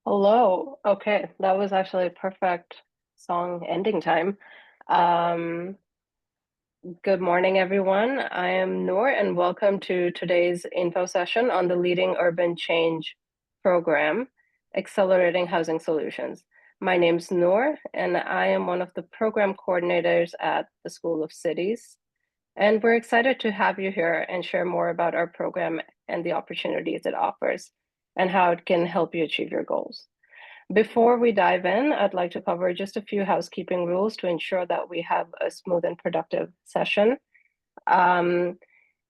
Hello. Okay, that was actually a perfect song ending time. Um, Good morning, everyone. I am Noor, and welcome to today's info session on the Leading Urban Change program, Accelerating Housing Solutions. My name's Noor, and I am one of the program coordinators at the School of Cities. And we're excited to have you here and share more about our program and the opportunities it offers and how it can help you achieve your goals. Before we dive in, I'd like to cover just a few housekeeping rules to ensure that we have a smooth and productive session. Um,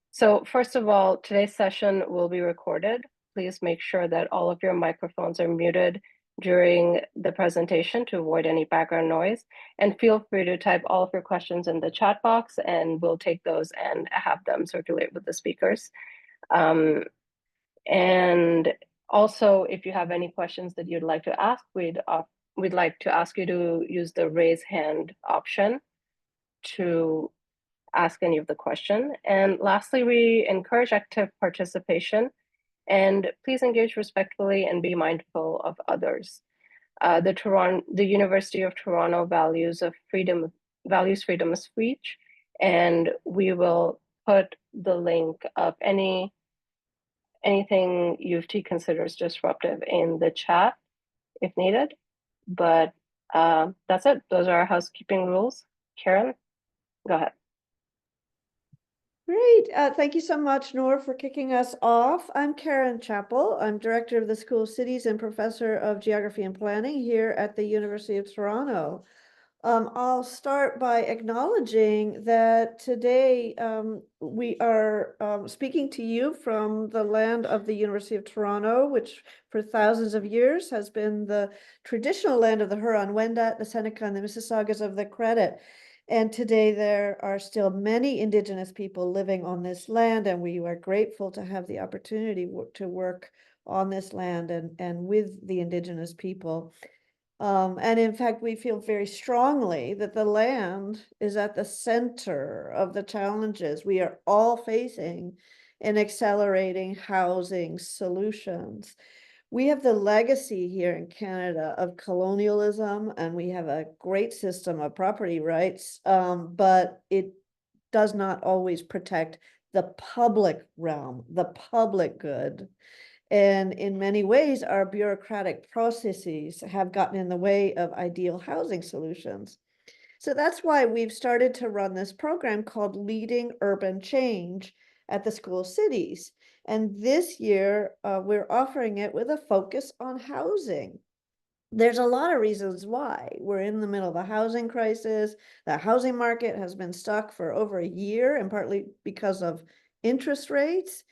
so first of all, today's session will be recorded. Please make sure that all of your microphones are muted during the presentation to avoid any background noise. And feel free to type all of your questions in the chat box, and we'll take those and have them circulate with the speakers. Um, and also, if you have any questions that you'd like to ask, we'd like to ask you to use the raise hand option to ask any of the question. And lastly, we encourage active participation, and please engage respectfully and be mindful of others. The University of Toronto values freedom of speech, and we will put the link of anything U of T considers disruptive in the chat if needed. But that's it. Those are our housekeeping rules. Karen, go ahead. Great. Thank you so much, Noor, for kicking us off. I'm Karen Chapple. I'm director of the School of Cities and professor of geography and planning here at the University of Toronto. I'll start by acknowledging that today we are speaking to you from the land of the University of Toronto, which for thousands of years has been the traditional land of the Huron-Wendat, the Seneca, and the Mississaugas of the Credit. And today there are still many Indigenous people living on this land, and we are grateful to have the opportunity to work on this land and with the Indigenous people. And in fact, we feel very strongly that the land is at the center of the challenges we are all facing in accelerating housing solutions. We have the legacy here in Canada of colonialism, and we have a great system of property rights, but it does not always protect the public realm, the public good. And in many ways, our bureaucratic processes have gotten in the way of ideal housing solutions. So that's why we've started to run this program called Leading Urban Change at the School of Cities. And this year, we're offering it with a focus on housing. There's a lot of reasons why. We're in the middle of a housing crisis. The housing market has been stuck for over a year, and partly because of interest rates.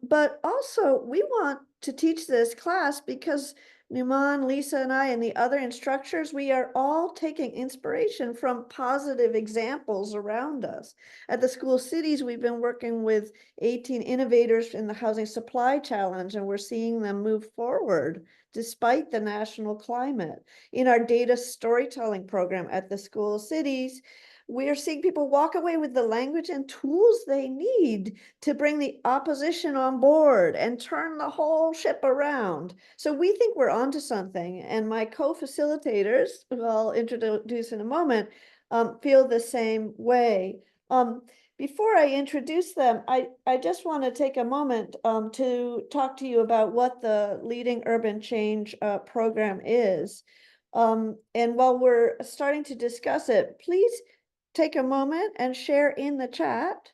But also, we want to teach this class because Nouman, Lisa, and I, and the other instructors, we are all taking inspiration from positive examples around us. At the School of Cities, we've been working with 18 innovators in the Housing Supply Challenge, and we're seeing them move forward despite the national climate. In our data storytelling program at the School of Cities, we are seeing people walk away with the language and tools they need to bring the opposition on board and turn the whole ship around. So we think we're onto something, and my co-facilitators, who I'll introduce in a moment, feel the same way. Before I introduce them, I just want to take a moment to talk to you about what the Leading Urban Change program is. And while we're starting to discuss it, please take a moment and share in the chat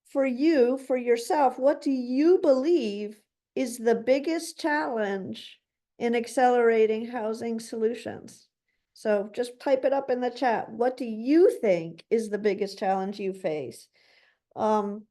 for you, for yourself, what do you believe is the biggest challenge in accelerating housing solutions? So just type it up in the chat. What do you think is the biggest challenge you face? So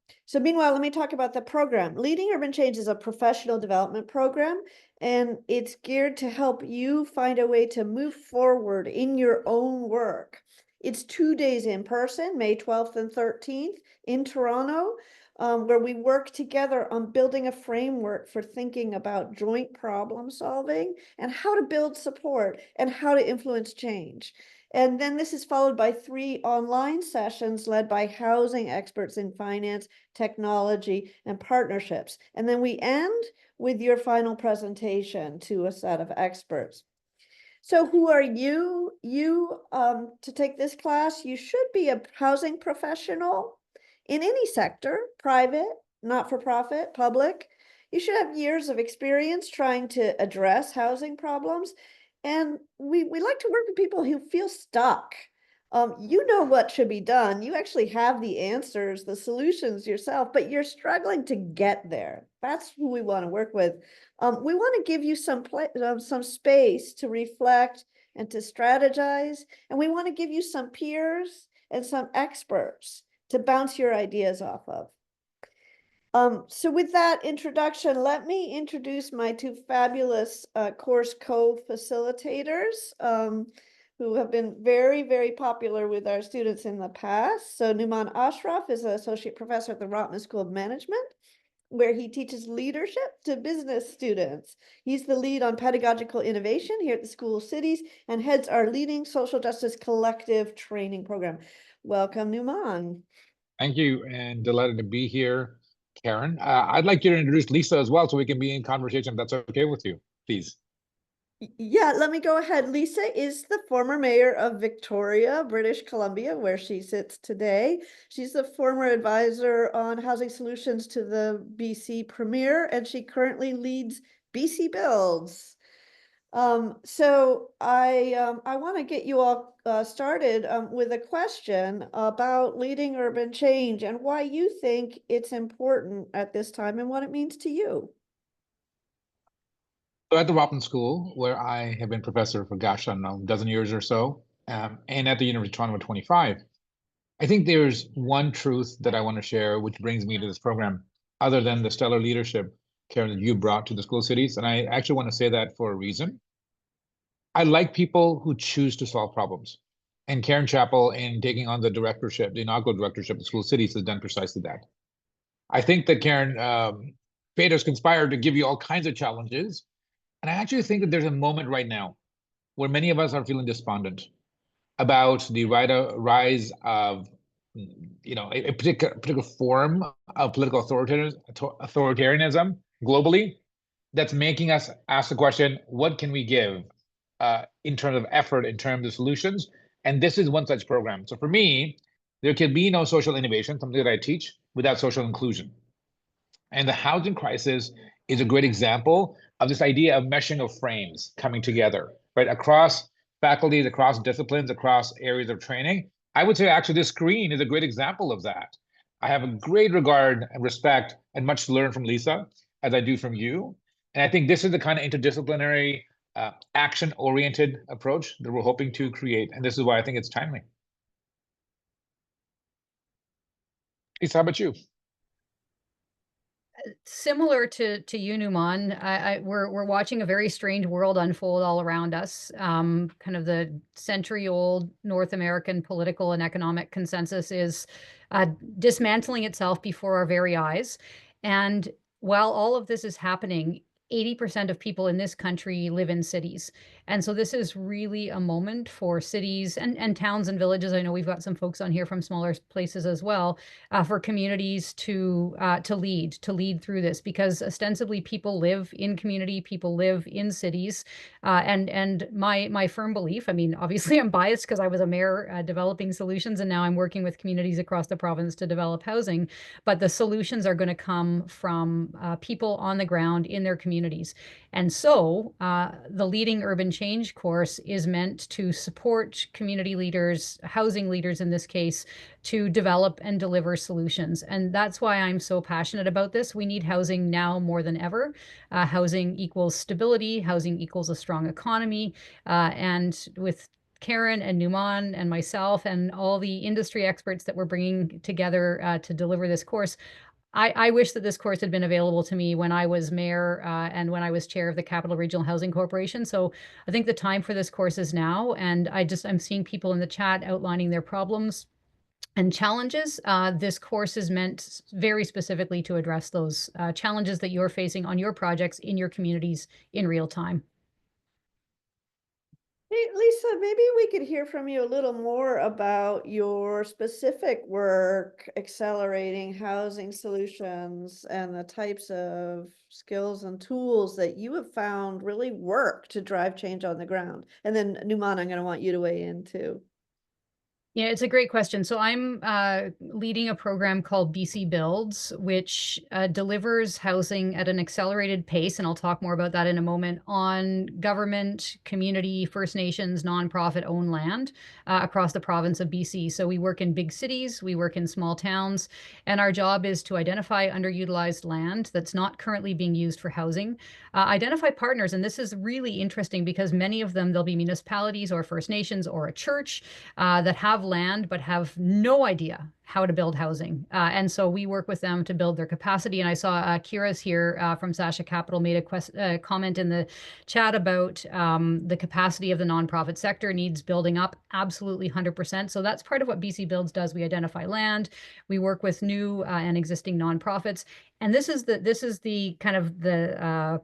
meanwhile, let me talk about the program. Leading Urban Change is a professional development program, and it's geared to help you find a way to move forward in your own work. It's 2 days in person, May 12th and 13th in Toronto, where we work together on building a framework for thinking about joint problem solving and how to build support and how to influence change. And then this is followed by 3 online sessions led by housing experts in finance, technology, and partnerships. And then we end with your final presentation to a set of experts. So who are you? To take this class, you should be a housing professional in any sector, private, not-for-profit, public. You should have years of experience trying to address housing problems. And we like to work with people who feel stuck. You know what should be done. You actually have the answers, the solutions yourself, but you're struggling to get there. That's who we want to work with. We want to give you some space to reflect and to strategize, and we want to give you some peers and some experts to bounce your ideas off of. So with that introduction, let me introduce my 2 fabulous course co-facilitators who have been very, very popular with our students in the past. So Nouman Ashraf is an associate professor at the Rotman School of Management, where he teaches leadership to business students. He's the lead on pedagogical innovation here at the School of Cities and heads our leading social justice collective training program. Welcome, Nouman. Thank you, and delighted to be here, Karen. I'd like you to introduce Lisa as well, so we can be in conversation, if that's okay with you, please. Yeah, let me go ahead. Lisa is the former mayor of Victoria, British Columbia, where she sits today. She's the former advisor on housing solutions to the BC Premier, and she currently leads BC Builds. So I want to get you all started with a question about leading urban change and why you think it's important at this time and what it means to you. So at the Rotman School, where I have been professor for, gosh, I don't know, a dozen years or so, and at the University of Toronto for 25, I think there's one truth that I want to share, which brings me to this program, other than the stellar leadership, Karen, that you brought to the school cities. And I actually want to say that for a reason. I like people who choose to solve problems. And Karen Chapple, in taking on the directorship, the inaugural directorship of school cities, has done precisely that. I think that Karen, fate has conspired to give you all kinds of challenges. And I actually think that there's a moment right now where many of us are feeling despondent about the rise of, a particular form of political authoritarianism globally that's making us ask the question, what can we give in terms of effort, in terms of solutions? And this is one such program. So for me, there can be no social innovation, something that I teach, without social inclusion. And the housing crisis is a great example of this idea of meshing of frames coming together, right? Across faculties, across disciplines, across areas of training. I would say actually this screen is a great example of that. I have a great regard and respect and much to learn from Lisa, as I do from you. And I think this is the kind of interdisciplinary, action-oriented approach that we're hoping to create. And this is why I think it's timely. Lisa, how about you? Similar to you, Numan, we're watching a very strange world unfold all around us. Kind of the century-old North American political and economic consensus is dismantling itself before our very eyes. And while all of this is happening, 80% of people in this country live in cities. And so this is really a moment for cities and towns and villages. I know we've got some folks on here from smaller places as well, for communities to lead through this, because ostensibly people live in community, people live in cities, and my firm belief. I mean, obviously, I'm biased because I was a mayor developing solutions, and now I'm working with communities across the province to develop housing. But the solutions are going to come from people on the ground in their communities. And so the Leading Urban Change course is meant to support community leaders, housing leaders in this case, to develop and deliver solutions. And that's why I'm so passionate about this. We need housing now more than ever. Housing equals stability, housing equals a strong economy. And with Karen and Nouman and myself and all the industry experts that we're bringing together to deliver this course, I wish that this course had been available to me when I was mayor and when I was chair of the Capital Regional Housing Corporation. So I think the time for this course is now. And I'm seeing people in the chat outlining their problems and challenges. This course is meant very specifically to address those challenges that you're facing on your projects in your communities in real time. Hey, Lisa, maybe we could hear from you a little more about your specific work accelerating housing solutions and the types of skills and tools that you have found really work to drive change on the ground. And then Numan, I'm going to want you to weigh in too. Yeah, it's a great question. So I'm leading a program called BC Builds, which delivers housing at an accelerated pace, and I'll talk more about that in a moment, on government, community, First Nations, nonprofit-owned land across the province of BC. So we work in big cities, we work in small towns, and our job is to identify underutilized land that's not currently being used for housing, identify partners, and this is really interesting because many of them, there'll be municipalities or First Nations or a church that have land but have no idea how to build housing. And so we work with them to build their capacity. And I saw Kira's here from Sasha Capital made a comment in the chat about the capacity of the nonprofit sector needs building up. Absolutely 100%. So that's part of what BC Builds does. We identify land, we work with new and existing nonprofits. And this is the kind of the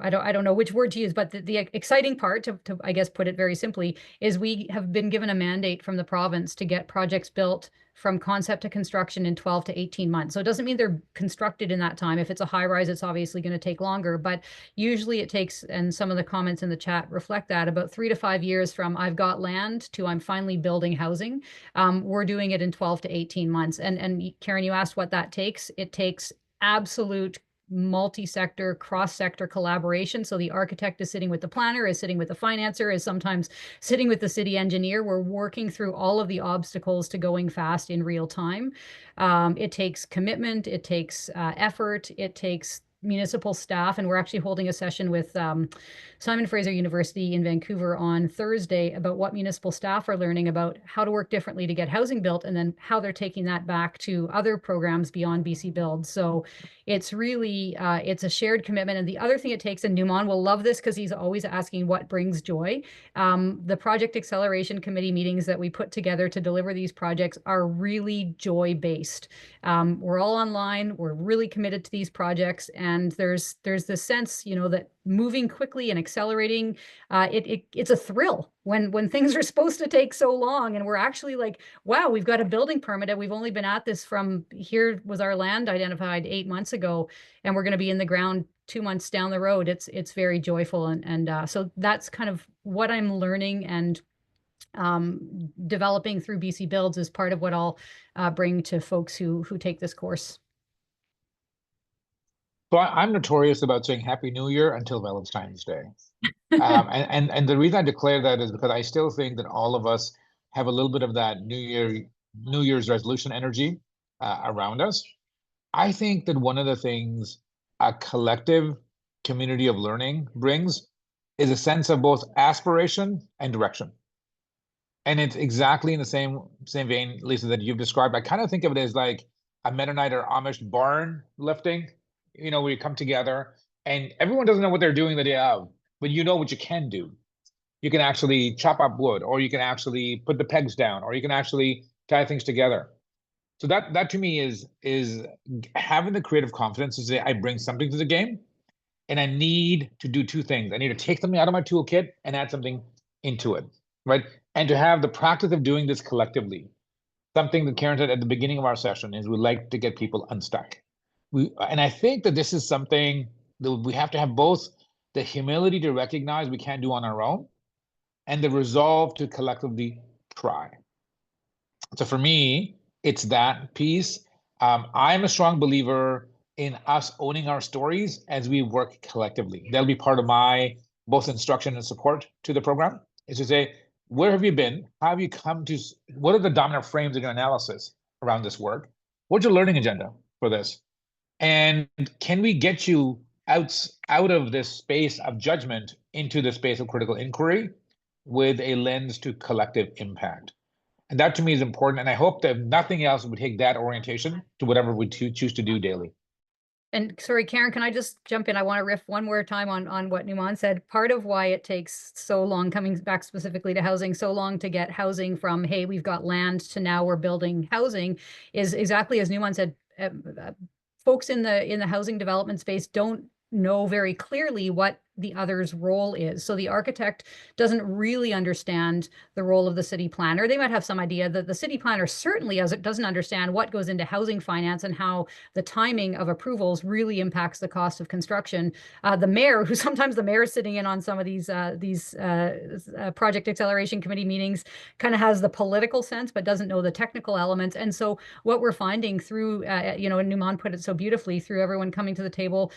I don't know which word to use, but the exciting part, to I guess put it very simply, is we have been given a mandate from the province to get projects built from concept to construction in 12 to 18 months. So it doesn't mean they're constructed in that time. If it's a high rise, it's obviously going to take longer, but usually it takes, and some of the comments in the chat reflect that, about 3 to 5 years from I've got land to I'm finally building housing. We're doing it in 12 to 18 months. And Karen, you asked what that takes. It takes absolute multi-sector, cross-sector collaboration. So the architect is sitting with the planner, is sitting with the financer, is sometimes sitting with the city engineer. We're working through all of the obstacles to going fast in real time. It takes commitment, it takes effort, it takes municipal staff, and we're actually holding a session with Simon Fraser University in Vancouver on Thursday about what municipal staff are learning about how to work differently to get housing built, and then how they're taking that back to other programs beyond BC Build. So it's really, it's a shared commitment. And the other thing it takes, and Nouman will love this because he's always asking what brings joy. The Project Acceleration Committee meetings that we put together to deliver these projects are really joy-based. We're all online, we're really committed to these projects, and there's this sense, that moving quickly and accelerating, it's a thrill when things are supposed to take so long, and we're actually like, wow, we've got a building permit, and we've only been at this from, here was our land identified 8 months ago, and we're going to be in the ground 2 months down the road. It's very joyful, and so that's kind of what I'm learning and developing through BC Builds is part of what I'll bring to folks who take this course. So I'm notorious about saying Happy New Year until Valentine's Day. And the reason I declare that is because I still think that all of us have a little bit of that New Year's resolution energy around us. I think that one of the things a collective community of learning brings is a sense of both aspiration and direction. And it's exactly in the same vein, Lisa, that you've described. I kind of think of it as like a Mennonite or Amish barn lifting, where you come together and everyone doesn't know what they're doing the day of, but you know what you can do. You can actually chop up wood, or you can actually put the pegs down, or you can actually tie things together. So that to me is having the creative confidence to say, I bring something to the game, and I need to do two things. I need to take something out of my toolkit and add something into it, right? And to have the practice of doing this collectively. Something that Karen said at the beginning of our session is we like to get people unstuck. And I think that this is something that we have to have both the humility to recognize we can't do on our own and the resolve to collectively try. So for me, it's that piece. I'm a strong believer in us owning our stories as we work collectively. That'll be part of my both instruction and support to the program, is to say, where have you been? How have you come to, what are the dominant frames of your analysis around this work? What's your learning agenda for this? And can we get you out of this space of judgment into the space of critical inquiry with a lens to collective impact? And that to me is important. And I hope that if nothing else, we take that orientation to whatever we choose to do daily. And sorry, Karen, can I just jump in? I want to riff one more time on what Nouman said. Part of why it takes so long, coming back specifically to housing, so long to get housing from, hey, we've got land, to now we're building housing, is exactly as Nouman said. Folks in the housing development space don't know very clearly what the other's role is. So the architect doesn't really understand the role of the city planner. They might have some idea that the city planner certainly doesn't understand what goes into housing finance and how the timing of approvals really impacts the cost of construction. The mayor, who sometimes the mayor is sitting in on some of these project acceleration committee meetings, kind of has the political sense, but doesn't know the technical elements. And so what we're finding through, and Nouman put it so beautifully, through everyone coming to the table,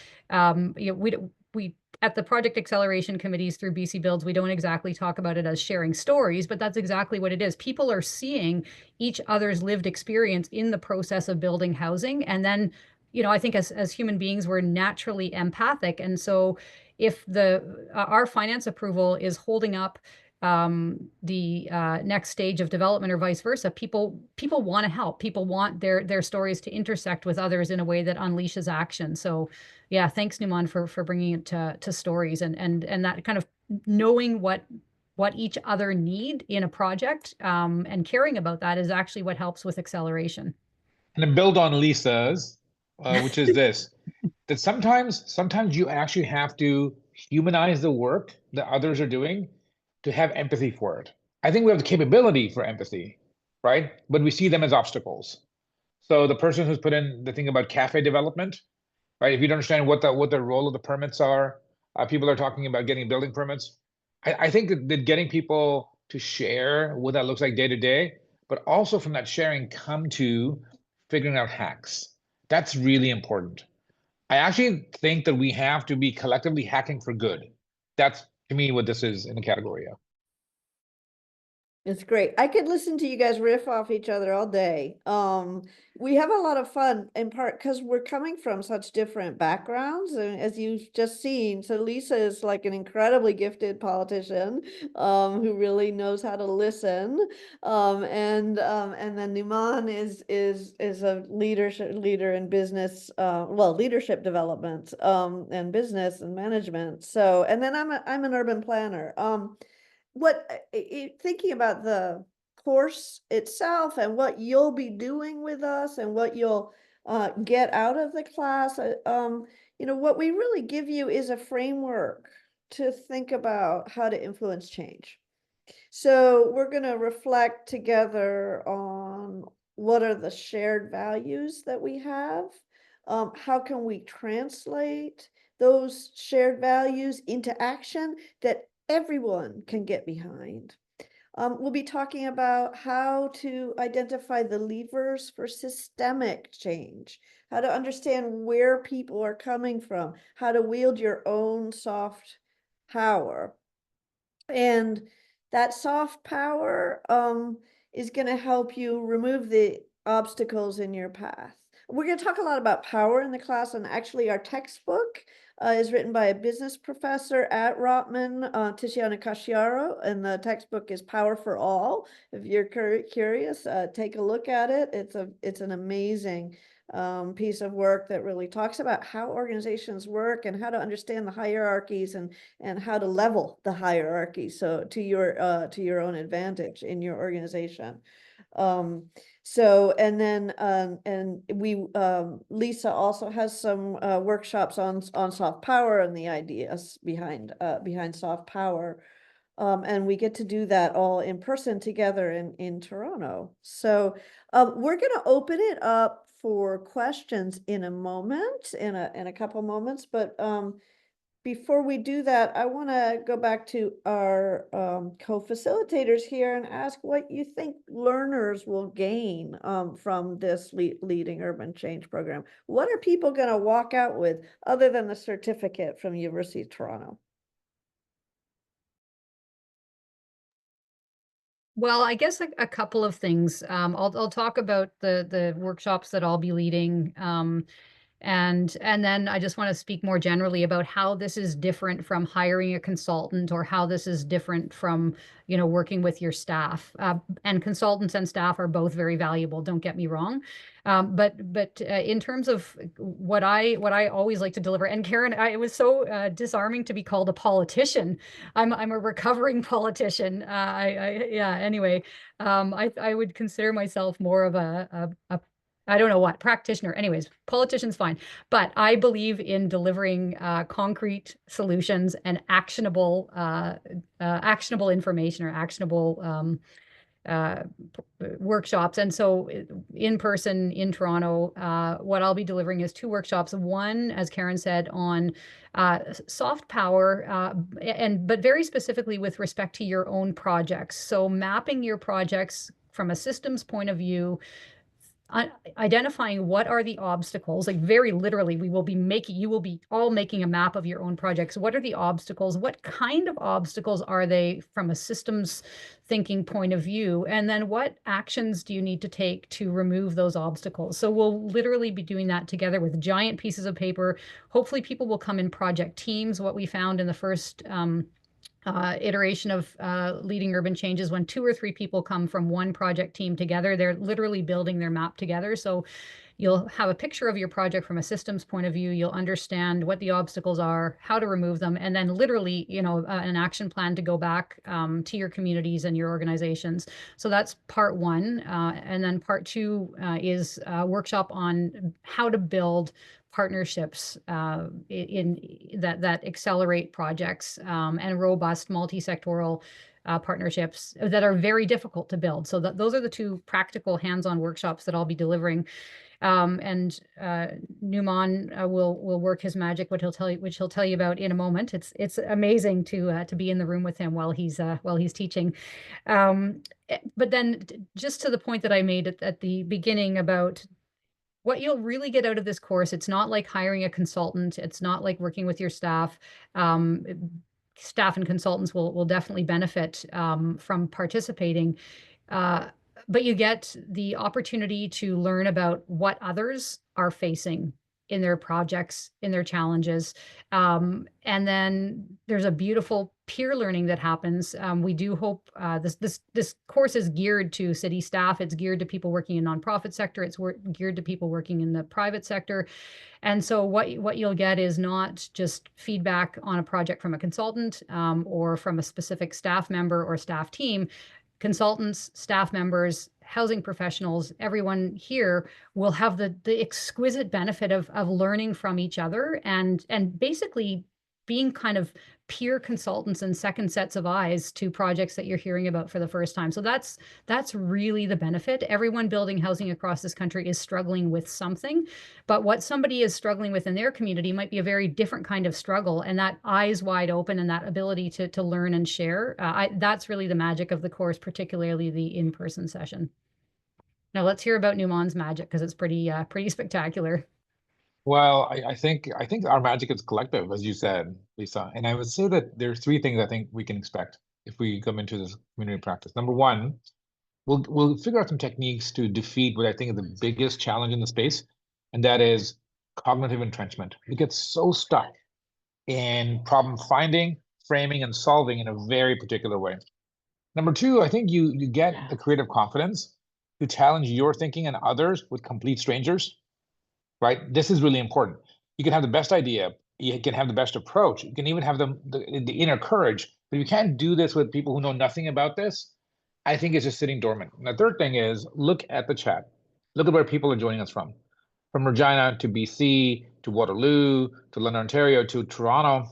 we at the project acceleration committees through BC Builds, we don't exactly talk about it as sharing stories, but that's exactly what it is. People are seeing each other's lived experience in the process of building housing. And then, I think as human beings, we're naturally empathic. And so if our finance approval is holding up the next stage of development or vice versa, people want to help. People want their stories to intersect with others in a way that unleashes action. So yeah, thanks, Nouman, for bringing it to stories and that kind of knowing what each other need in a project, and caring about that is actually what helps with acceleration. And to build on Lisa's, which is this, that sometimes you actually have to humanize the work that others are doing to have empathy for it. I think we have the capability for empathy, right? But we see them as obstacles. So the person who's put in the thing about cafe development, right? If you don't understand what the role of the permits are, people are talking about getting building permits. I think that getting people to share what that looks like day to day, but also from that sharing come to figuring out hacks. That's really important. I actually think that we have to be collectively hacking for good. That's to me what this is in the category of. It's great. I could listen to you guys riff off each other all day. We have a lot of fun in part because we're coming from such different backgrounds, and as you've just seen, so Lisa is like an incredibly gifted politician, who really knows how to listen. And then Nouman is a leader in business, leadership development, and business and management. So, and then I'm an urban planner. Thinking about the course itself and what you'll be doing with us and what you'll get out of the class, what we really give you is a framework to think about how to influence change. So we're going to reflect together on what are the shared values that we have. How can we translate those shared values into action that everyone can get behind? We'll be talking about how to identify the levers for systemic change, how to understand where people are coming from, how to wield your own soft power. And that soft power is going to help you remove the obstacles in your path. We're going to talk a lot about power in the class, and actually our textbook is written by a business professor at Rotman, Tiziana Casciaro, and the textbook is Power for All. If you're curious, take a look at it. It's an amazing piece of work that really talks about how organizations work and how to understand the hierarchies and how to level the hierarchy so to your own advantage in your organization. So, and then Lisa also has some workshops on soft power and the ideas behind soft power. And we get to do that all in person together in Toronto. So we're going to open it up for questions in a moment, in a couple moments. But before we do that, I want to go back to our co-facilitators here and ask what you think learners will gain from this Leading Urban Change program. What are people going to walk out with other than the certificate from University of Toronto? Well, I guess a couple of things. I'll talk about the workshops that I'll be leading. And then I just want to speak more generally about how this is different from hiring a consultant, or how this is different from, working with your staff. And consultants and staff are both very valuable, don't get me wrong. But in terms of what I always like to deliver, and Karen, it was so disarming to be called a politician. I'm a recovering politician. Anyway, I would consider myself more of a I don't know what, practitioner, anyways, politician's fine. But I believe in delivering concrete solutions and actionable information or actionable uh, workshops. And so in person in Toronto, what I'll be delivering is 2 workshops. One, as Karen said, on soft power, but very specifically with respect to your own projects. So mapping your projects from a systems point of view, identifying what are the obstacles, like very literally, you will be all making a map of your own projects. What are the obstacles? What kind of obstacles are they from a systems thinking point of view? And then what actions do you need to take to remove those obstacles? So we'll literally be doing that together with giant pieces of paper. Hopefully people will come in project teams. What we found in the first iteration of leading urban changes, when 2 or 3 people come from one project team together, they're literally building their map together. So you'll have a picture of your project from a systems point of view. You'll understand what the obstacles are, how to remove them, and then literally, an action plan to go back to your communities and your organizations. So that's part 1. And then part 2 is a workshop on how to build partnerships that accelerate projects and robust multi-sectoral partnerships that are very difficult to build. So those are the 2 practical hands-on workshops that I'll be delivering. And Nouman will work his magic, which he'll tell you about in a moment. It's amazing to be in the room with him while he's teaching. But then just to the point that I made at the beginning about what you'll really get out of this course, it's not like hiring a consultant. It's not like working with your staff. Staff and consultants will definitely benefit from participating. But you get the opportunity to learn about what others are facing in their projects, in their challenges. And then there's a beautiful peer learning that happens. We do hope this course is geared to city staff. It's geared to people working in nonprofit sector. It's geared to people working in the private sector. And so what you'll get is not just feedback on a project from a consultant or from a specific staff member or staff team. Consultants, staff members, housing professionals, everyone here will have the exquisite benefit of learning from each other and basically being kind of peer consultants and second sets of eyes to projects that you're hearing about for the first time. So that's really the benefit. Everyone building housing across this country is struggling with something, but what somebody is struggling with in their community might be a very different kind of struggle. And that eyes wide open and that ability to learn and share, that's really the magic of the course, particularly the in-person session. Now let's hear about Nouman's magic, because it's pretty spectacular. Well, I think our magic is collective, as you said, Lisa. And I would say that there's 3 things I think we can expect if we come into this community practice. Number 1, we'll figure out some techniques to defeat what I think is the biggest challenge in the space, and that is cognitive entrenchment. We get so stuck in problem finding, framing, and solving in a very particular way. Number 2, I think you get the creative confidence to challenge your thinking and others with complete strangers. Right? This is really important. You can have the best idea, you can have the best approach, you can even have the inner courage, but you can't do this with people who know nothing about this. I think it's just sitting dormant. And the third thing is, look at the chat. Look at where people are joining us from Regina to BC to Waterloo to London, Ontario to Toronto,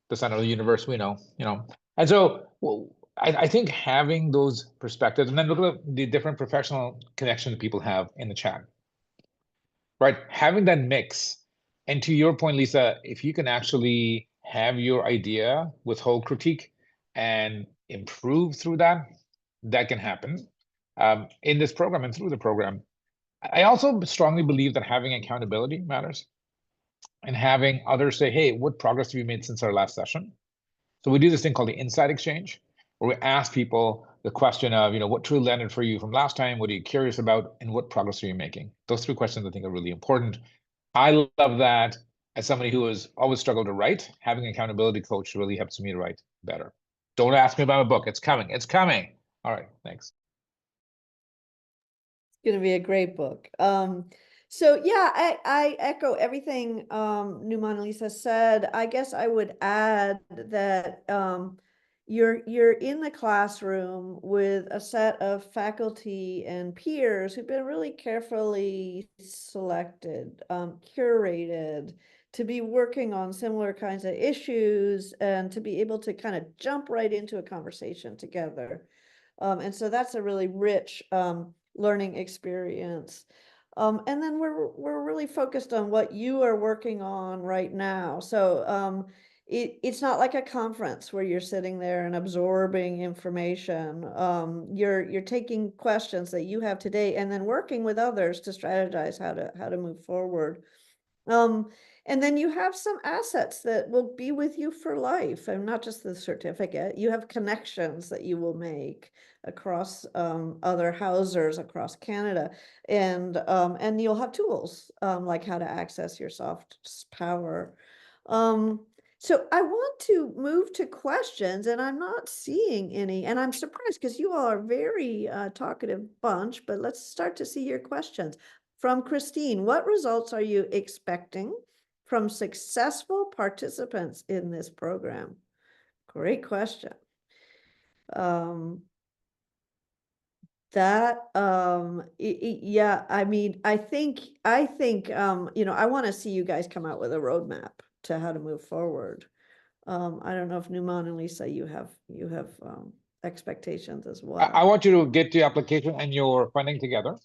the center of the universe. We know, And so I think having those perspectives, and then look at the different professional connections people have in the chat. Right, having that mix, and to your point, Lisa, if you can actually have your idea withhold critique and improve through that, that can happen in this program and through the program. I also strongly believe that having accountability matters, and having others say, hey, what progress have you made since our last session? So we do this thing called the Insight Exchange, where we ask people the question of, what truly landed for you from last time? What are you curious about? And what progress are you making? Those 3 questions I think are really important. I love that. As somebody who has always struggled to write, having an accountability coach really helps me to write better. Don't ask me about a book. It's coming. It's coming. All right. Thanks. It's going to be a great book. So yeah, I echo everything Nouman and Lisa said. I guess I would add that you're in the classroom with a set of faculty and peers who've been really carefully selected, curated to be working on similar kinds of issues and to be able to kind of jump right into a conversation together. And so that's a really rich learning experience. And then we're really focused on what you are working on right now. So it's not like a conference where you're sitting there and absorbing information. You're taking questions that you have today and then working with others to strategize how to move forward. And then you have some assets that will be with you for life, and not just the certificate. You have connections that you will make across other housers across Canada, and you'll have tools like how to access your soft power. So I want to move to questions, and I'm not seeing any, and I'm surprised because you all are very talkative bunch, but let's start to see your questions. From Christine, what results are you expecting from successful participants in this program? Great question. Yeah, I mean, I think you know, I want to see you guys come out with a roadmap to how to move forward. I don't know if Nouman and Lisa, you have expectations as well. I want you to get the application and your funding together.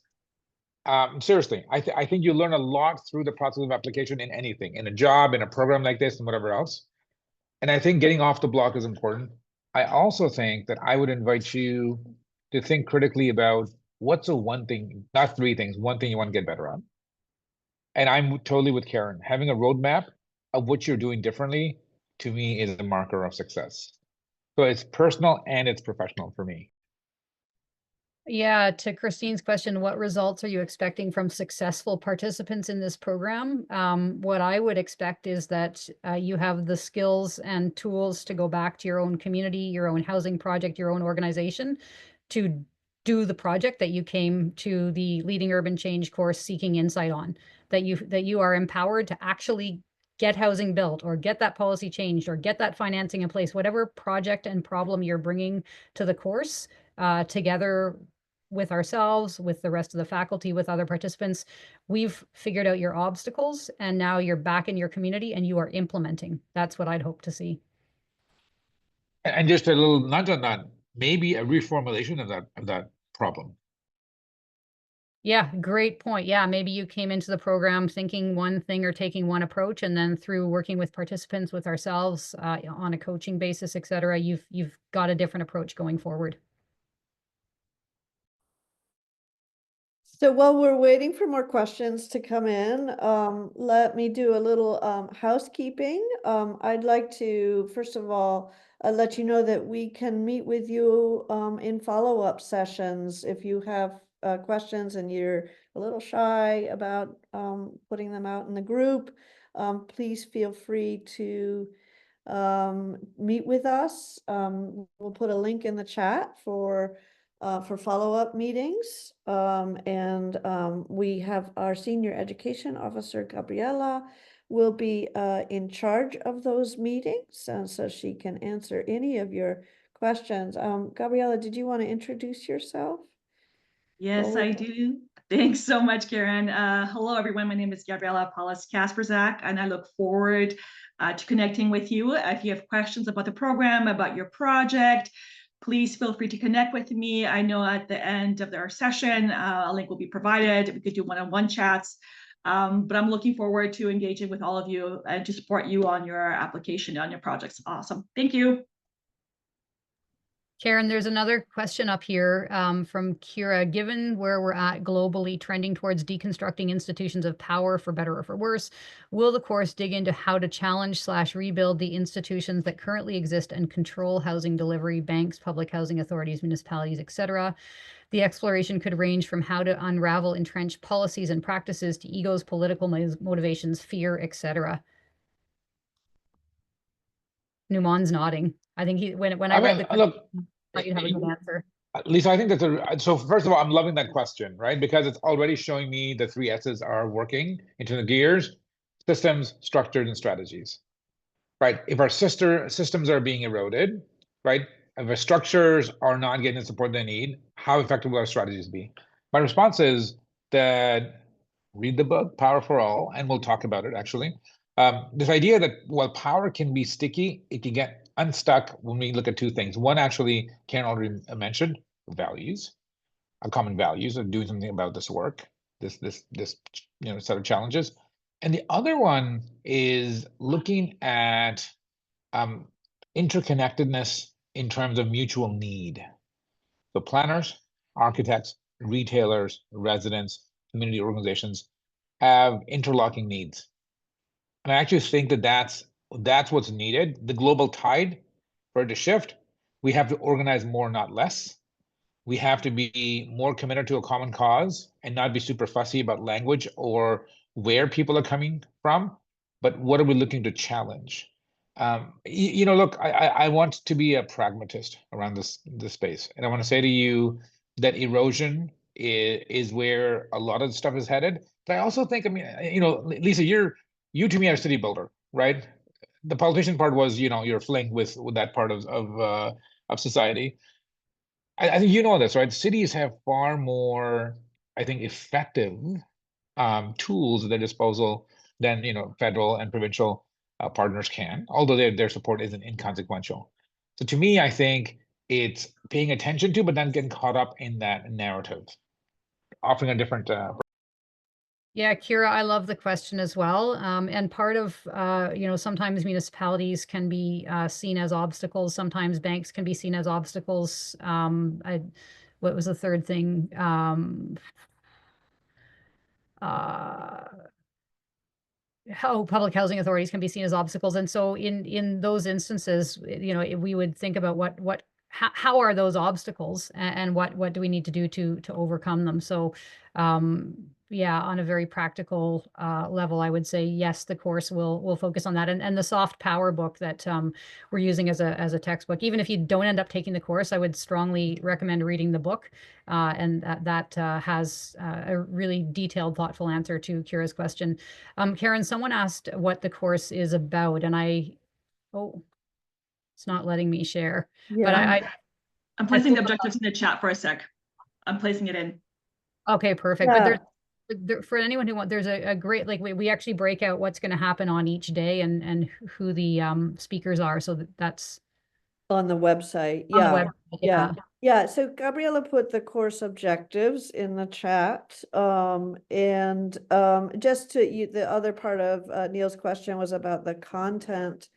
Seriously, I think you learn a lot through the process of application in anything, in a job, in a program like this, and whatever else. And I think getting off the block is important. I also think that I would invite you to think critically about what's the one thing, not three things, one thing you want to get better on. And I'm totally with Karen. Having a roadmap of what you're doing differently, to me, is a marker of success. So it's personal and it's professional for me. Yeah, to Christine's question, what results are you expecting from successful participants in this program? What I would expect is that you have the skills and tools to go back to your own community, your own housing project, your own organization to do the project that you came to the Leading Urban Change course seeking insight on, that you are empowered to actually get housing built or get that policy changed or get that financing in place, whatever project and problem you're bringing to the course together with ourselves, with the rest of the faculty, with other participants. We've figured out your obstacles and now you're back in your community and you are implementing. That's what I'd hope to see. And just a little nudge on that, maybe a reformulation of that problem. Yeah, great point. Yeah, maybe you came into the program thinking one thing or taking one approach, and then through working with participants, with ourselves on a coaching basis, et cetera, you've got a different approach going forward. So while we're waiting for more questions to come in, let me do a little housekeeping. I'd like to, first of all, let you know that we can meet with you in follow-up sessions if you have questions and you're a little shy about putting them out in the group. Please feel free to meet with us. We'll put a link in the chat for follow-up meetings. We have our senior education officer, Gabriela, will be in charge of those meetings, so she can answer any of your questions. Gabriela, did you want to introduce yourself? Yes, I do. Thanks so much, Karen. Hello, everyone. My name is Gabriela Paulus-Kasperzak, and I look forward to connecting with you. If you have questions about the program, about your project, please feel free to connect with me. I know at the end of our session, a link will be provided. We could do one-on-one chats, but I'm looking forward to engaging with all of you and to support you on your application, on your projects. Awesome. Thank you. Karen, there's another question up here from Kira. Given where we're at globally, trending towards deconstructing institutions of power for better or for worse, will the course dig into how to challenge/rebuild the institutions that currently exist and control housing delivery, banks, public housing authorities, municipalities, etc.? The exploration could range from how to unravel entrenched policies and practices to egos, political motivations, fear, etc. Nouman's nodding. I think when I read the question, I thought you'd have a good answer. Lisa, I think that's so first of all, I'm loving that question, right? Because it's already showing me the three S's are working into the gears: systems, structures, and strategies. Right? If our systems are being eroded, right? If our structures are not getting the support they need, how effective will our strategies be? My response is that read the book, Power for All, and we'll talk about it actually. This idea that while power can be sticky, it can get unstuck when we look at two things. One, actually, Karen already mentioned, values, common values of doing something about this work, this set of challenges. And the other one is looking at interconnectedness in terms of mutual need. So planners, architects, retailers, residents, community organizations have interlocking needs. And I actually think that that's what's needed. The global tide, for it to shift, we have to organize more, not less. We have to be more committed to a common cause and not be super fussy about language or where people are coming from, but what are we looking to challenge? Look, I want to be a pragmatist around this space, and I want to say to you that erosion is where a lot of the stuff is headed. But I also think, I mean, Lisa, you to me are a city builder, right? The politician part was, your fling with that part of society. I think you know this, right? Cities have far more, I think, effective tools at their disposal than federal and provincial partners can, although their support isn't inconsequential. So to me, I think it's paying attention to, but then getting caught up in that narrative, offering a different. Yeah, Kira, I love the question as well. And part of, sometimes municipalities can be seen as obstacles. Sometimes banks can be seen as obstacles. What was the third thing? How public housing authorities can be seen as obstacles. And so in those instances, we would think about how are those obstacles, and what do we need to do to overcome them? So yeah, on a very practical level, I would say yes, the course will focus on that, and the soft power book that we're using as a textbook. Even if you don't end up taking the course, I would strongly recommend reading the book, and that has a really detailed, thoughtful answer to Kira's question. Karen, someone asked what the course is about, and it's not letting me share. But I'm placing the objectives in the chat for a sec. I'm placing it in. Okay, perfect. Yeah. But for anyone who wants, there's a great, like, we actually break out what's going to happen on each day and who the speakers are. So that's On the website. on the Yeah. website. Yeah. So Gabriela put the course objectives in the chat. And just the other part of Neil's question was about the content.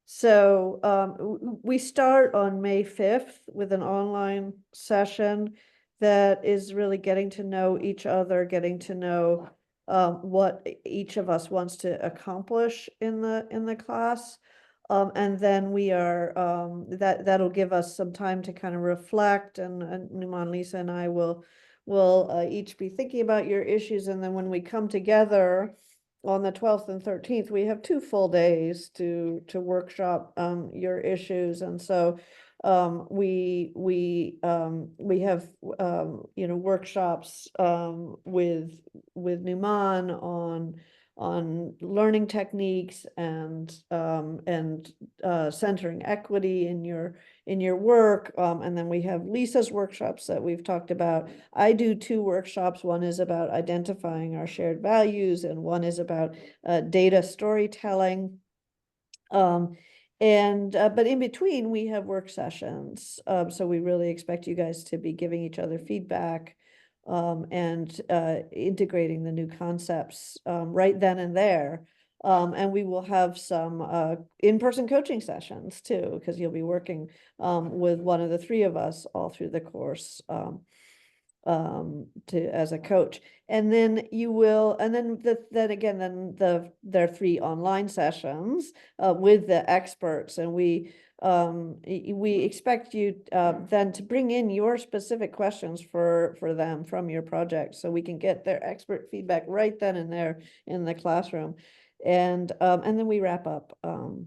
So we start on May 5th with an online session that is really getting to know each other, getting to know what each of us wants to accomplish in the class. And then we are that'll give us some time to kind of reflect, and Nouman, Lisa, and I will each be thinking about your issues, and then when we come together on the 12th and 13th, we have 2 full days to workshop your issues. And so we have workshops with Nouman on learning techniques and centering equity in your work, and then we have Lisa's workshops that we've talked about. I do 2 workshops. One is about identifying our shared values, and one is about data storytelling. But in between we have work sessions, so we really expect you guys to be giving each other feedback and integrating the new concepts right then and there. And we will have some in-person coaching sessions too, because you'll be working with one of the 3 of us all through the course as a coach. And then there are 3 online sessions with the experts, and we expect you then to bring in your specific questions for them from your project, so we can get their expert feedback right then and there in the classroom. And then we wrap up.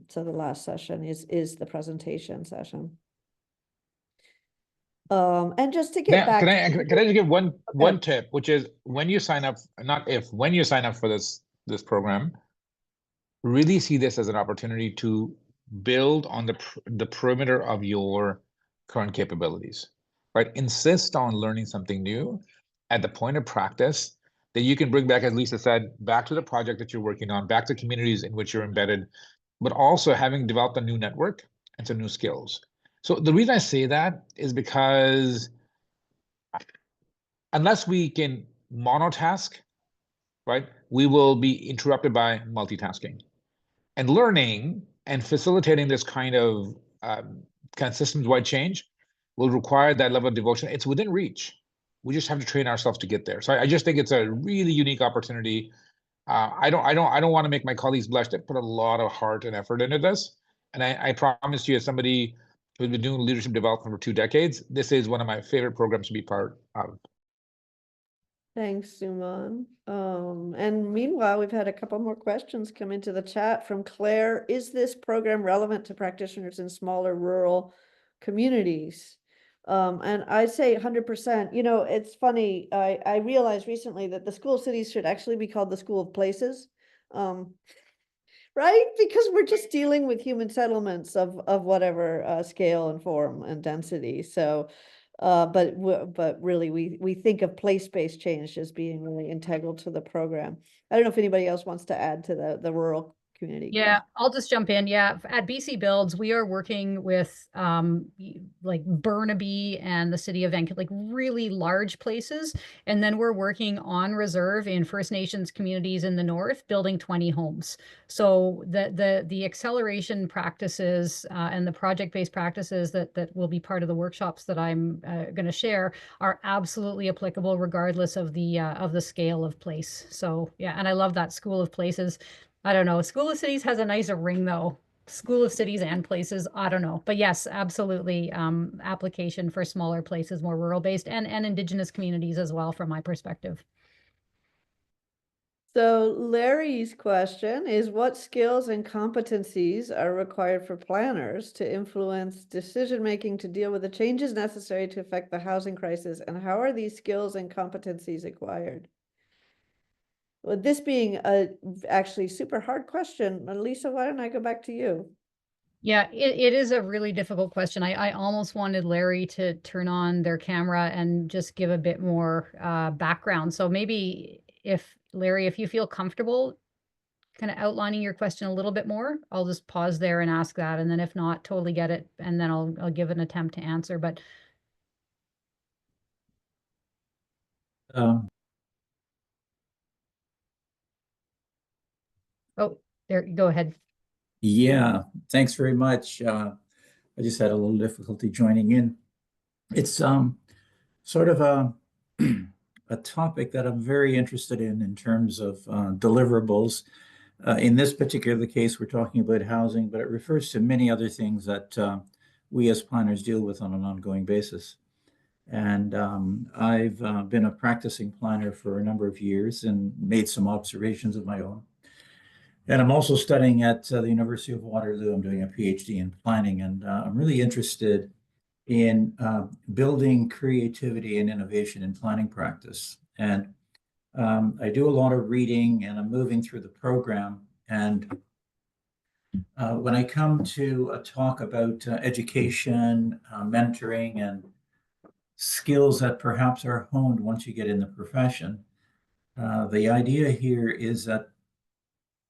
So the last session is the presentation session. And just to get back, can I just give one tip, which is when you sign up, when you sign up for this program, really see this as an opportunity to build on the perimeter of your current capabilities, right? Insist on learning something new at the point of practice that you can bring back, as Lisa said, back to the project that you're working on, back to communities in which you're embedded, but also having developed a new network and some new skills. So the reason I say that is because unless we can monotask, right, we will be interrupted by multitasking. And learning and facilitating this kind of systems-wide change will require that level of devotion. It's within reach. We just have to train ourselves to get there. So I just think it's a really unique opportunity. I don't want to make my colleagues blush. They put a lot of heart and effort into this. And I promise you, as somebody who's been doing leadership development for 2 decades, this is one of my favorite programs to be part of. Thanks, Suman. And meanwhile, we've had a couple more questions come into the chat from Claire. Is this program relevant to practitioners in smaller rural communities? And I say 100%. You know, it's funny. I realized recently that the school of cities should actually be called the school of places. Right? Because we're just dealing with human settlements of whatever scale and form and density. So but really we think of place-based change as being really integral to the program. I don't know if anybody else wants to add to the rural community. Yeah, I'll just jump in. Yeah, at BC Builds, we are working with like Burnaby and the city of Vancouver, like really large places. And then we're working on reserve in First Nations communities in the north, building 20 homes. So the acceleration practices and the project-based practices that will be part of the workshops that I'm going to share are absolutely applicable regardless of the scale of place. So yeah, and I love that School of Places. I don't know. School of Cities has a nicer ring though. School of Cities and Places, I don't know. But yes, absolutely. Application for smaller places, more rural based and Indigenous communities as well, from my perspective. So Larry's question is, what skills and competencies are required for planners to influence decision-making to deal with the changes necessary to affect the housing crisis? And how are these skills and competencies acquired? Well, this being a actually super hard question, Lisa, why don't I go back to you? Yeah, it is a really difficult question. I almost wanted Larry to turn on their camera and just give a bit more background. So maybe if Larry, if you feel comfortable kind of outlining your question a little bit more, I'll just pause there and ask that. And then if not, totally get it. And then I'll give an attempt to answer. But oh, there, go ahead. Yeah, thanks very much. I just had a little difficulty joining in. It's sort of a topic that I'm very interested in terms of deliverables. In this particular case, we're talking about housing, but it refers to many other things that we as planners deal with on an ongoing basis. And I've been a practicing planner for a number of years and made some observations of my own. And I'm also studying at the University of Waterloo. I'm doing a PhD in planning, and I'm really interested in building creativity and innovation in planning practice. And I do a lot of reading, and I'm moving through the program. And when I come to a talk about education, mentoring, and skills that perhaps are honed once you get in the profession, the idea here is that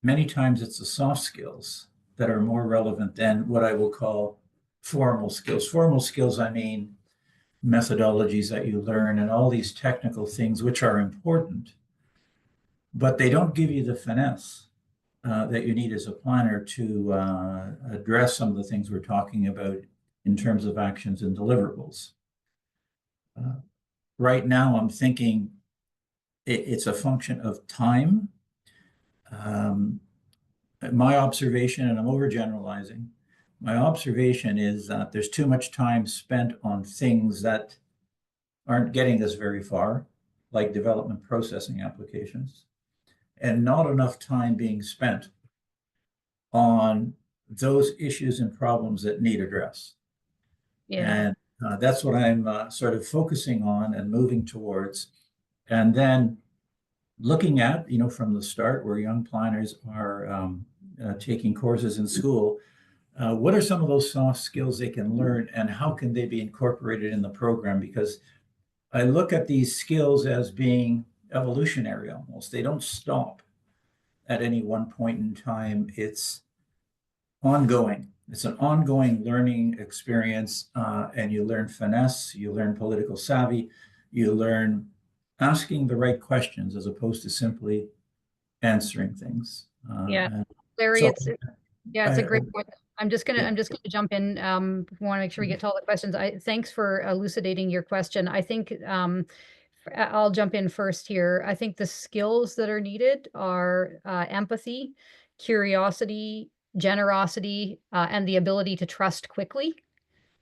many times it's the soft skills that are more relevant than what I will call formal skills. Formal skills, I mean methodologies that you learn and all these technical things, which are important, but they don't give you the finesse that you need as a planner to address some of the things we're talking about in terms of actions and deliverables. Right now, I'm thinking it's a function of time. My observation, and I'm overgeneralizing, my observation is that there's too much time spent on things that aren't getting us very far, like development processing applications, and not enough time being spent on those issues and problems that need address. Yeah. And that's what I'm sort of focusing on and moving towards. And then looking at, from the start where young planners are taking courses in school, What are some of those soft skills they can learn, and how can they be incorporated in the program? Because I look at these skills as being evolutionary almost. They don't stop at any one point in time. It's ongoing. It's an ongoing learning experience, and you learn finesse, you learn political savvy, you learn asking the right questions as opposed to simply answering things. Yeah, And Larry, so it's a I, great point. I'm just yeah. gonna jump in. We want to make sure we get to all the questions. Thanks for elucidating your question. I think I'll jump in first here. I think the skills that are needed are empathy, curiosity, generosity, and the ability to trust quickly,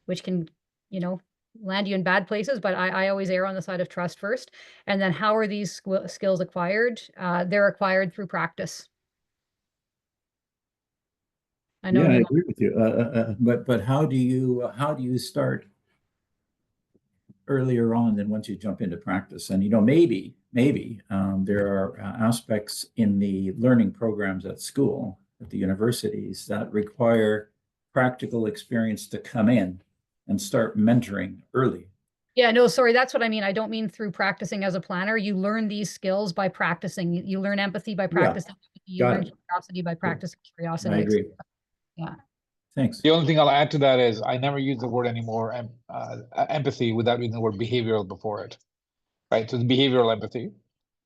which can, you know, land you in bad places, but I always err on the side of trust first. And then how are these skills acquired? They're acquired through practice. I know Yeah, I you. agree with you. But how do you start earlier on than once you jump into practice? And maybe there are aspects in the learning programs at school, at the universities, that require practical experience to come in and start mentoring early. Yeah, no, sorry, that's what I mean. I don't mean through practicing as a planner. You learn these skills by practicing. You learn empathy by Yeah, practicing. You got learn it. curiosity by practicing I curiosity. agree. Yeah. Thanks. The only thing I'll add to that is I never use the word anymore, empathy, without using the word behavioral before it, right? So it's behavioral empathy,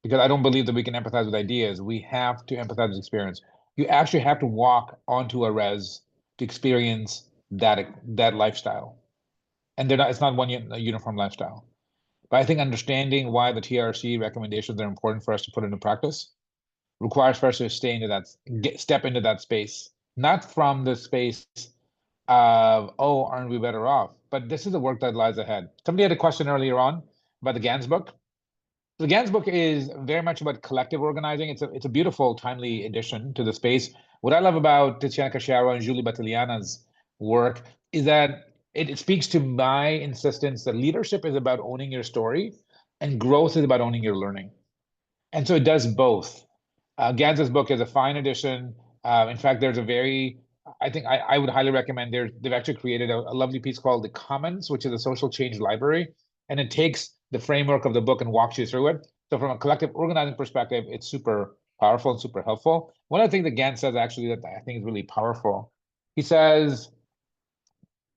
because I don't believe that we can empathize with ideas. We have to empathize with experience. You actually have to walk onto a res to experience that lifestyle. And it's not one uniform lifestyle. But I think understanding why the TRC recommendations are important for us to put into practice requires for us to step into that space, not from the space of, oh, aren't we better off? But this is the work that lies ahead. Somebody had a question earlier on about the GANS book. The GANS book is very much about collective organizing. It's a beautiful, timely addition to the space. What I love about Tiziana Casciaro and Julie Battagliana's work is that it speaks to my insistence that leadership is about owning your story and growth is about owning your learning. And so it does both. Gans's book is a fine edition. In fact, there's a very, I think I would highly recommend, they've actually created a lovely piece called The Commons, which is a social change library. And it takes the framework of the book and walks you through it. So from a collective organizing perspective, it's super powerful and super helpful. One of the things that Gans says actually that I think is really powerful, he says,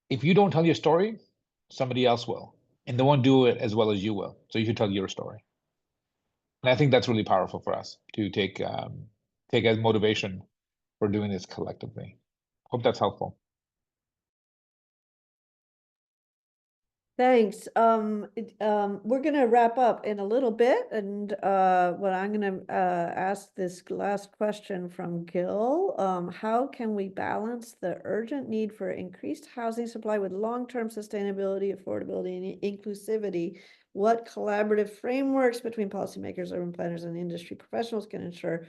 if you don't tell your story, somebody else will. And they won't do it as well as you will. So you should tell your story. And I think that's really powerful for us to take as motivation for doing this collectively. Hope that's helpful. Thanks. We're gonna wrap up in a little bit, and what I'm gonna ask this last question from Gil. How can we balance the urgent need for increased housing supply with long-term sustainability, affordability, and inclusivity? What collaborative frameworks between policymakers, urban planners, and industry professionals can ensure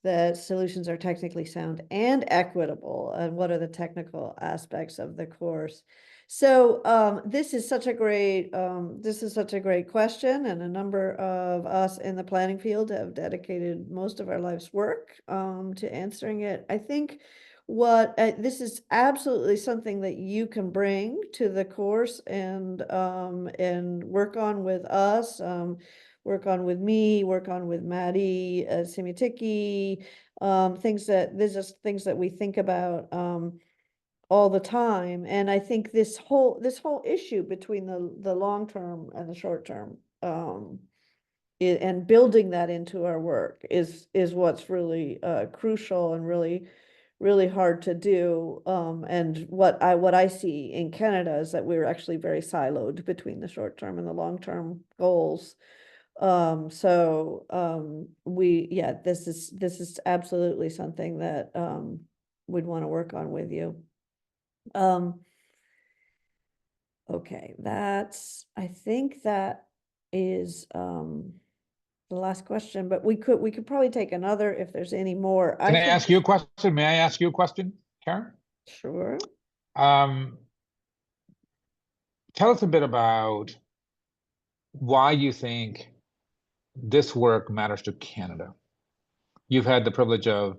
that solutions are technically sound and equitable? And what are the technical aspects of the course? So this is such a great question, and a number of us in the planning field have dedicated most of our life's work to answering it. I think this is absolutely something that you can bring to the course and work on with us, work on with me, work on with Maddie, Simitiki, these are things that we think about all the time. And I think this whole issue between the long term and the short term, and building that into our work is what's really crucial and really hard to do. And what I see in Canada is that we're actually very siloed between the short term and the long term goals. This is absolutely something that we'd want to work on with you. Okay, I think that is the last question, but we could probably take another if there's any more. Can I ask you a question? May I ask you a question, Karen? Sure. Tell us a bit about why you think this work matters to Canada. You've had the privilege of,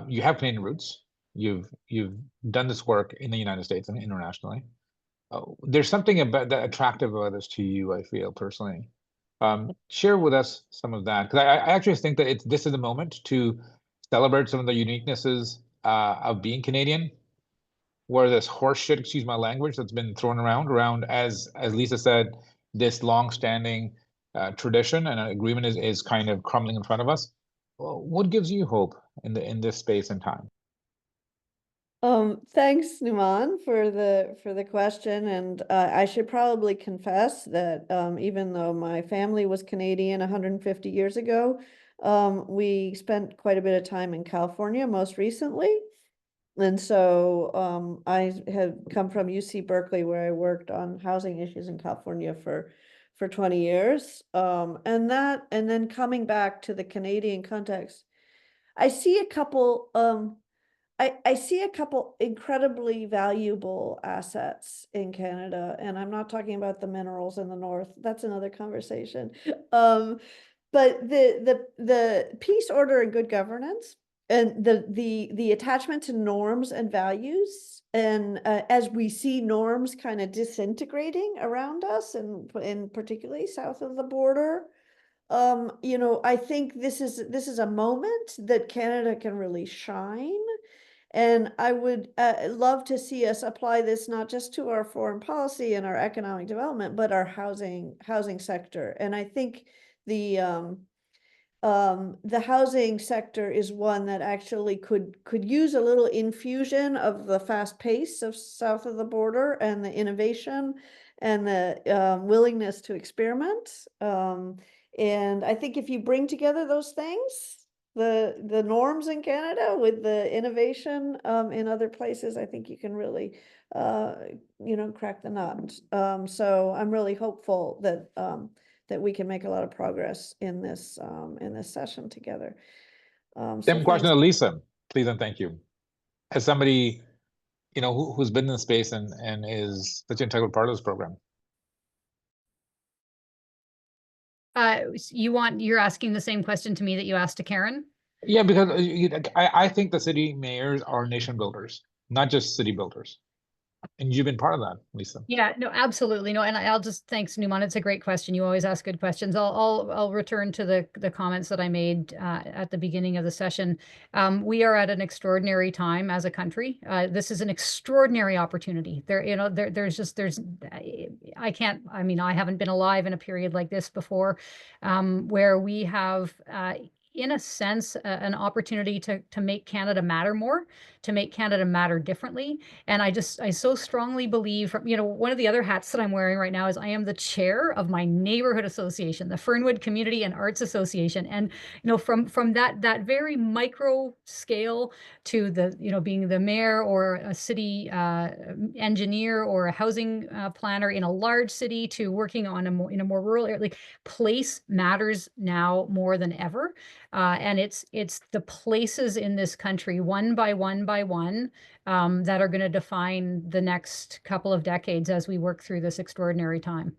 you have Canadian roots. you've done this work in the United States and internationally. There's something about that attractive about this to you, I feel personally. Share with us some of that, because I actually think that this is the moment to celebrate some of the uniquenesses of being Canadian, where this horse shit, excuse my language, that's been thrown around as Lisa said, this long-standing tradition and agreement is kind of crumbling in front of us. Well, what gives you hope in this space and time? Thanks, Nouman, for the question. And I should probably confess that even though my family was Canadian 150 years ago, we spent quite a bit of time in California most recently. And so I have come from UC Berkeley, where I worked on housing issues in California for 20 years. And then coming back to the Canadian context, I see a couple I see a couple incredibly valuable assets in Canada, and I'm not talking about the minerals in the north. That's another conversation. But the peace, order, and good governance, and the attachment to norms and values, and as we see norms kind of disintegrating around us, and particularly south of the border, you know, I think this is a moment that Canada can really shine. And I would love to see us apply this not just to our foreign policy and our economic development, but our housing sector. And I think the housing sector is one that actually could use a little infusion of the fast pace of south of the border and the innovation and the willingness to experiment. And I think if you bring together those things, the norms in Canada with the innovation in other places, I think you can really you know, crack the nut. So I'm really hopeful that that we can make a lot of progress in this session together. Same question to Lisa, please and thank you. As somebody, you know, who's been in the space and is such an integral part of this program. You're asking the same question to me that you asked to Karen? Yeah, because I think the city mayors are nation builders, not just city builders. And you've been part of that, Lisa. Yeah, no, absolutely. No, and I'll just, thanks, Nouman. It's a great question. You always ask good questions. I'll return to the comments that I made at the beginning of the session. We are at an extraordinary time as a country. This is an extraordinary opportunity. I mean, I haven't been alive in a period like this before, where we have in a sense, an opportunity to make Canada matter more, to make Canada matter differently. And I so strongly believe, you know, one of the other hats that I'm wearing right now is I am the chair of my neighborhood association, the Fernwood Community and Arts Association. And, you know, from that very micro scale to the, you know, being the mayor or a city engineer or a housing planner in a large city to working on in a more rural area, like place matters now more than ever. And it's the places in this country, one by one, that are going to define the next couple of decades as we work through this extraordinary time.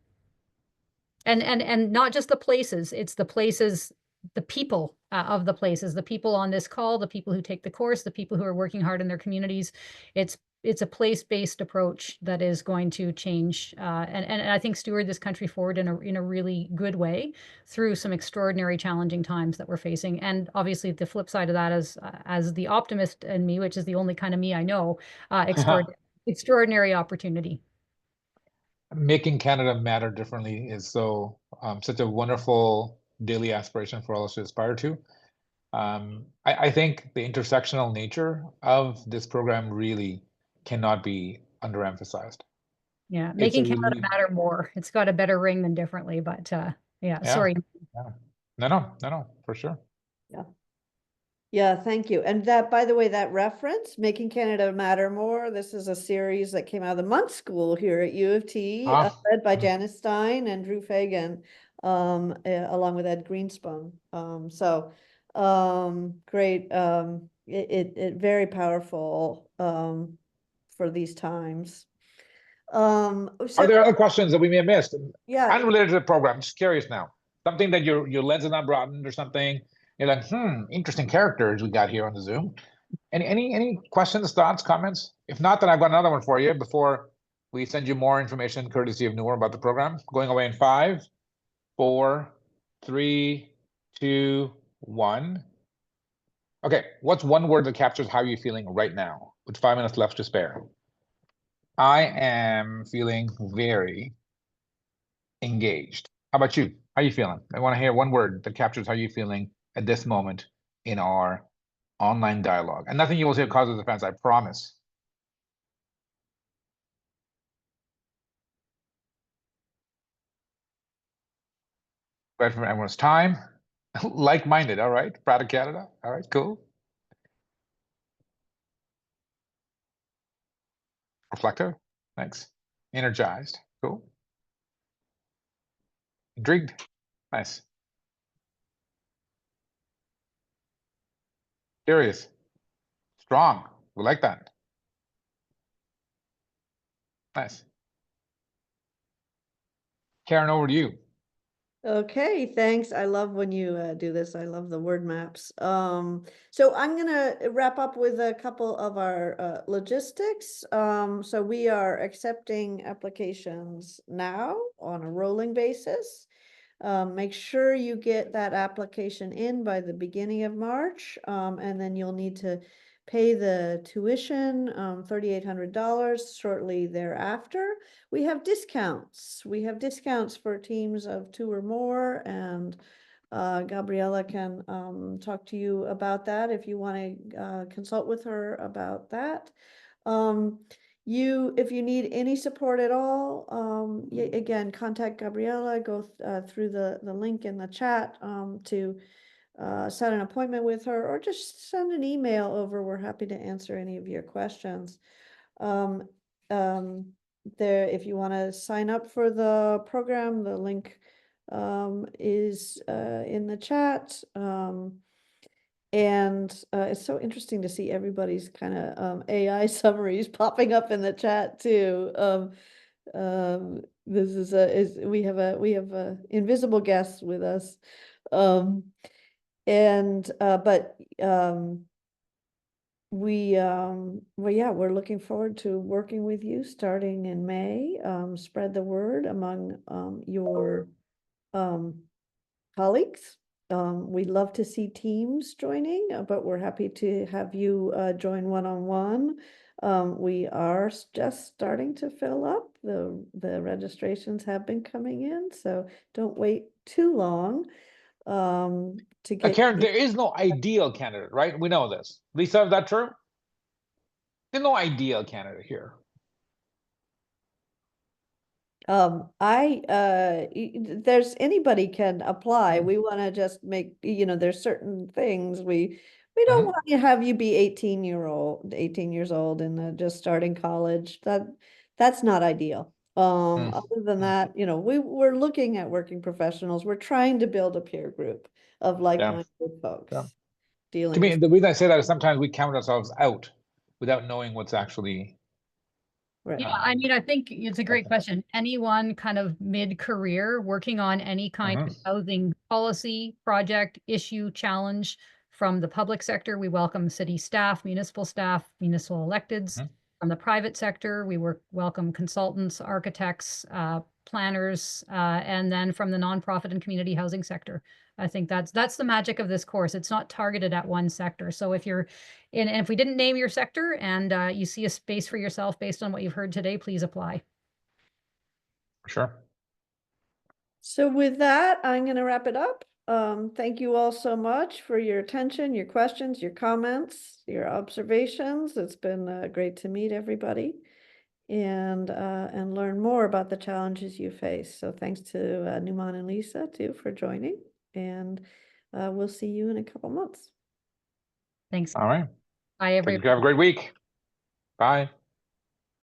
And not just the places, it's the places, the people of the places, the people on this call, the people who take the course, the people who are working hard in their communities. It's a place-based approach that is going to change and I think steward this country forward in a really good way through some extraordinary challenging times that we're facing. And obviously the flip side of that is as the optimist in me, which is the only kind of me I know, extraordinary opportunity. Making Canada matter differently is so such a wonderful daily aspiration for all of us to aspire to. I think the intersectional nature of this program really cannot be underemphasized. Yeah, making Canada matter more. It's got a better ring than differently, but yeah, sorry. Yeah. No, for sure. Yeah, thank you. And that, by the way, that reference, Making Canada Matter More, this is a series that came out of the Munt School here at U of T, led by Janice Stein and Drew Fagan, along with Ed Greenspun. Great. It very powerful for these times. Are there other questions that we may have missed? Yeah. Unrelated to the program, just curious now. Something that your lens is not broadened or something. You're like, interesting characters we got here on the Zoom. Any questions, thoughts, comments? If not, then I've got another one for you before we send you more information courtesy of Noor about the program. Going away in 5, 4, 3, 2, 1. Okay, what's one word that captures how you're feeling right now? With 5 minutes left to spare. I am feeling very engaged. How about you? How are you feeling? I want to hear one word that captures how you're feeling at this moment in our online dialogue. And nothing you will say causes offense, I promise. Right from everyone's time. Like-minded, all right. Proud of Canada. All right, cool. Reflective, thanks. Energized, cool. Intrigued, nice. Curious, strong, we like that. Nice. Karen, over to you. Okay, thanks. I love when you do this. I love the word maps. So I'm gonna wrap up with a couple of our logistics. So we are accepting applications now on a rolling basis. Make sure you get that application in by the beginning of March, and then you'll need to pay the tuition, $3,800 shortly thereafter. We have discounts. We have discounts for teams of 2 or more, and Gabriella can talk to you about that if you want to consult with her about that. If you need any support at all, again, contact Gabriella, go through the link in the chat to set an appointment with her, or just send an email over. We're happy to answer any of your questions. If you want to sign up for the program, the link is in the chat. And it's so interesting to see everybody's kind of AI summaries popping up in the chat too. This is we have a invisible guest with us, we're looking forward to working with you starting in May. Spread the word among your colleagues. We'd love to see teams joining, but we're happy to have you join one-on-one. We are just starting to fill up. The registrations have been coming in, so don't wait too long to get. Karen, there is no ideal candidate, right? We know this. Lisa, is that true? There's no ideal candidate here. There's anybody can apply. We want to just make, there's certain things we don't want to have you be 18 years old and just starting college. That's not ideal. Other than that, we're looking at working professionals. We're trying to build a peer group of like-minded folks. Yeah. Dealing To me, with. the reason I say that is sometimes we count ourselves out without knowing what's actually. Right. Yeah, I mean, I think it's a great question. Anyone kind of mid-career working on any kind of housing policy, project, issue, challenge from the public sector, we welcome city staff, municipal electeds. From the private sector, we welcome consultants, architects, planners, and then from the nonprofit and community housing sector. I think that's the magic of this course. It's not targeted at one sector. So if you're and if we didn't name your sector and you see a space for yourself based on what you've heard today, please apply. Sure. So with that, I'm going to wrap it up. Thank you all so much for your attention, your questions, your comments, your observations. It's been great to meet everybody and learn more about the challenges you face. So thanks to Nouman and Lisa too for joining, and we'll see you in a couple months. Thanks. All right. Bye, everybody. Have a great week. Bye.